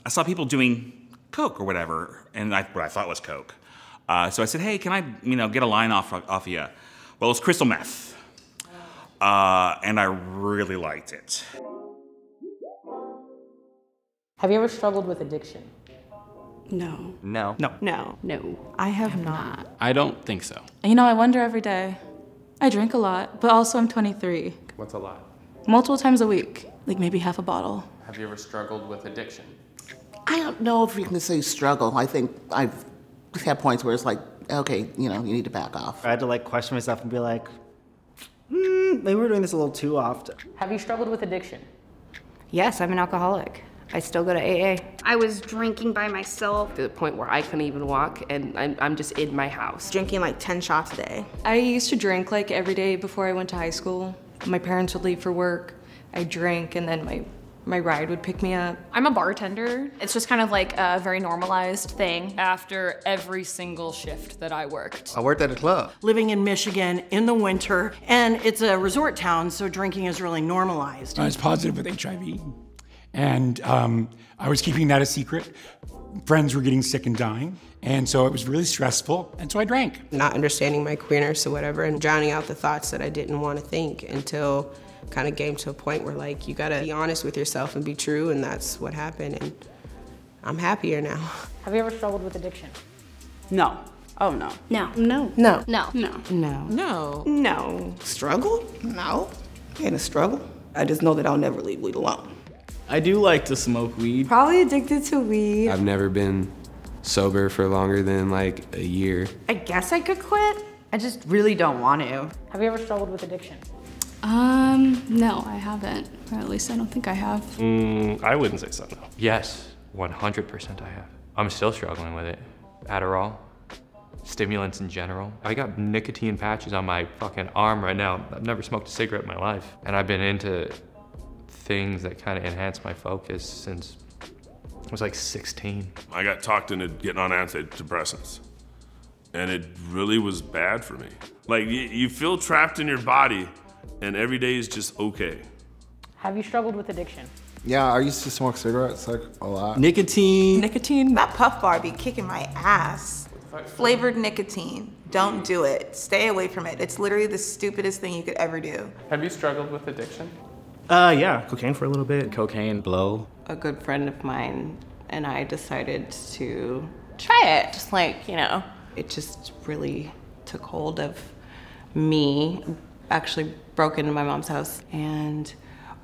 I saw people doing Coke or whatever, and what I thought was Coke. So I said, hey, can I, get a line off of you? Well, it's crystal meth. And I really liked it. Have you ever struggled with addiction? No. No. No. No. No. I have not. I don't think so. I wonder every day. I drink a lot, but also I'm 23. What's a lot? Multiple times a week, like maybe half a bottle. Have you ever struggled with addiction? I don't know if you can say struggle. I think I've had points where it's like, okay, you need to back off. I had to question myself and be like, maybe we're doing this a little too often. Have you struggled with addiction? Yes, I'm an alcoholic. I still go to AA. I was drinking by myself. To the point where I couldn't even walk, and I'm just in my house. Drinking like 10 shots a day. I used to drink like every day before I went to high school. My parents would leave for work. I drank, and then my ride would pick me up. I'm a bartender. It's just kind of like a very normalized thing after every single shift that I worked. I worked at a club. Living in Michigan in the winter, and it's a resort town, so drinking is really normalized. I was positive with HIV, and I was keeping that a secret. Friends were getting sick and dying, and so it was really stressful, and so I drank. Not understanding my queerness or whatever, and drowning out the thoughts that I didn't want to think until kind of came to a point where you gotta be honest with yourself and be true, and that's what happened, and I'm happier now. Have you ever struggled with addiction? No. Oh, no. No. No. No. No. No. No. No. No. Struggle? No. Ain't a struggle. I just know that I'll never leave weed alone. I do like to smoke weed. Probably addicted to weed. I've never been sober for longer than a year. I guess I could quit. I just really don't want to. Have you ever struggled with addiction? No, I haven't. Or at least I don't think I have. I wouldn't say so, no. Yes, 100% I have. I'm still struggling with it. Adderall, stimulants in general. I got nicotine patches on my fucking arm right now. I've never smoked a cigarette in my life. And I've been into things that kind of enhance my focus since I was 16. I got talked into getting on antidepressants, and it really was bad for me. You feel trapped in your body, and every day is just okay. Have you struggled with addiction? Yeah, I used to smoke cigarettes a lot. Nicotine. That Puff Bar be kicking my ass. Flavored nicotine. Don't do it. Stay away from it. It's literally the stupidest thing you could ever do. Have you struggled with addiction? Yeah, cocaine for a little bit. Cocaine, blow. A good friend of mine and I decided to try it, just it just really took hold of me. Actually broke into my mom's house and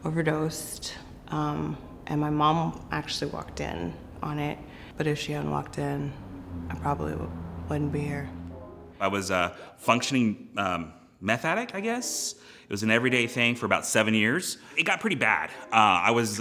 overdosed. And my mom actually walked in on it, but if she hadn't walked in, I probably wouldn't be here. I was a functioning meth addict, I guess. It was an everyday thing for about 7 years. It got pretty bad. I was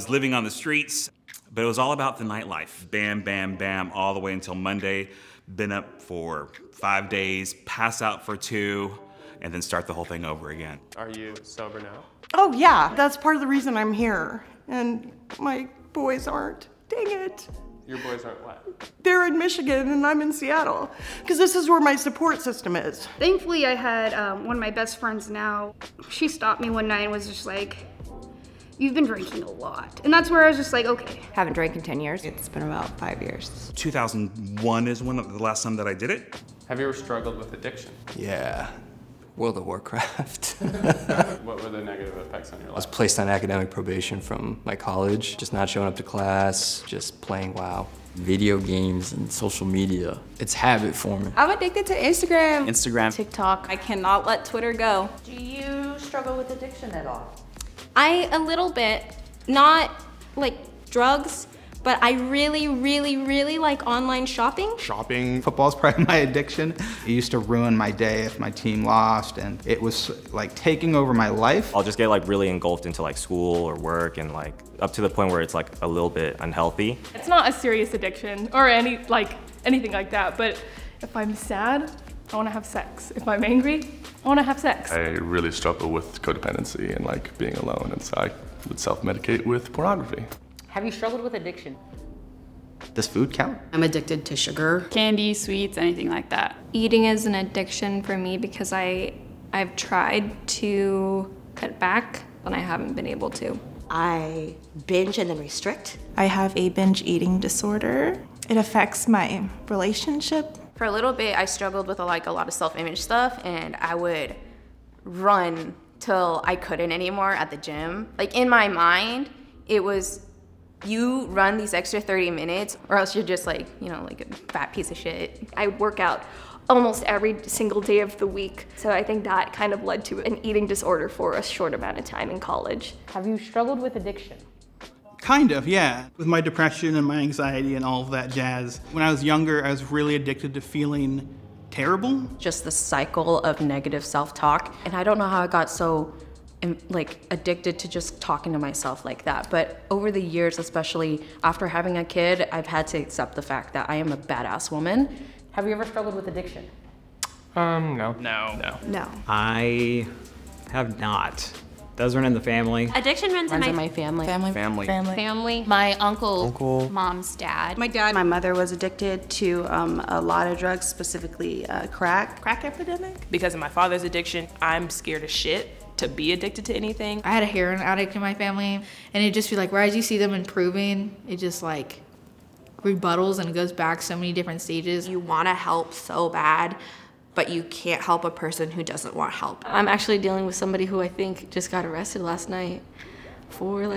living on the streets, but it was all about the nightlife. Bam, bam, bam, all the way until Monday. Been up for 5 days, pass out for 2, and then start the whole thing over again. Are you sober now? Oh yeah, that's part of the reason I'm here. And my boys aren't. Dang it. Your boys aren't what? They're in Michigan and I'm in Seattle. Because this is where my support system is. Thankfully, I had one of my best friends now. She stopped me one night and was just like, you've been drinking a lot. And that's where I was just like, okay. Haven't drank in 10 years. It's been about 5 years. 2001 is the last time that I did it. Have you ever struggled with addiction? Yeah. World of Warcraft. What were the negative effects on your life? I was placed on academic probation from my college, just not showing up to class, just playing WoW. Video games and social media, it's habit forming. I'm addicted to Instagram. Instagram. TikTok. I cannot let Twitter go. Do you struggle with addiction at all? A little bit, not like drugs, but I really, really, really like online shopping. Shopping. Football's probably my addiction. It used to ruin my day if my team lost, and it was taking over my life. I'll just get really engulfed into school or work and up to the point where it's a little bit unhealthy. It's not a serious addiction or anything like that, but if I'm sad, I want to have sex. If I'm angry, I want to have sex. I really struggle with codependency and being alone, and so I would self-medicate with pornography. Have you struggled with addiction? Does food count? I'm addicted to sugar. Candy, sweets, anything like that. Eating is an addiction for me because I've tried to cut back and I haven't been able to. I binge and then restrict. I have a binge eating disorder. It affects my relationship. For a little bit, I struggled with a lot of self-image stuff, and I would run till I couldn't anymore at the gym. Like in my mind, it was, you run these extra 30 minutes or else you're just like, you know, like a fat piece of shit. I work out almost every single day of the week. So I think that kind of led to an eating disorder for a short amount of time in college. Have you struggled with addiction? Kind of, yeah. With my depression and my anxiety and all of that jazz. When I was younger, I was really addicted to feeling terrible. Just the cycle of negative self-talk. And I don't know how I got so addicted to just talking to myself like that. But over the years, especially after having a kid, I've had to accept the fact that I am a badass woman. Have you ever struggled with addiction? No. No. I have not. Those run in the family. Addiction runs in my family. Family. My uncle, mom's dad. My dad, my mother was addicted to a lot of drugs, specifically crack. Crack epidemic? Because of my father's addiction, I'm scared as shit to be addicted to anything. I had a heroin addict in my family, and it just feel like, whereas you see them improving, it just like rebuttals and goes back so many different stages. You want to help so bad, but you can't help a person who doesn't want help. I'm actually dealing with somebody who I think just got arrested last night for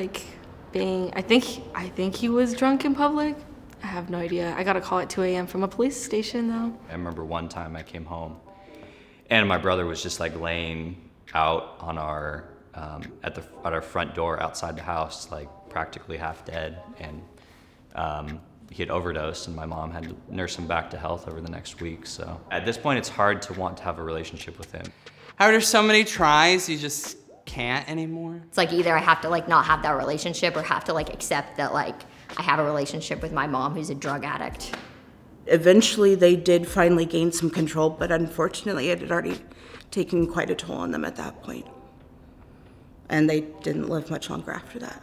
being, I think he was drunk in public. I have no idea. I got a call at 2 a.m. from a police station though. I remember one time I came home and my brother was just like laying out on our, at our front door outside the house, like practically half dead. And he had overdosed and my mom had to nurse him back to health over the next week. So at this point, it's hard to want to have a relationship with him. After so many tries, you just can't anymore. It's like either I have to not have that relationship or have to accept that I have a relationship with my mom who's a drug addict. Eventually, they did finally gain some control, but unfortunately, it had already taken quite a toll on them at that point. And they didn't live much longer after that.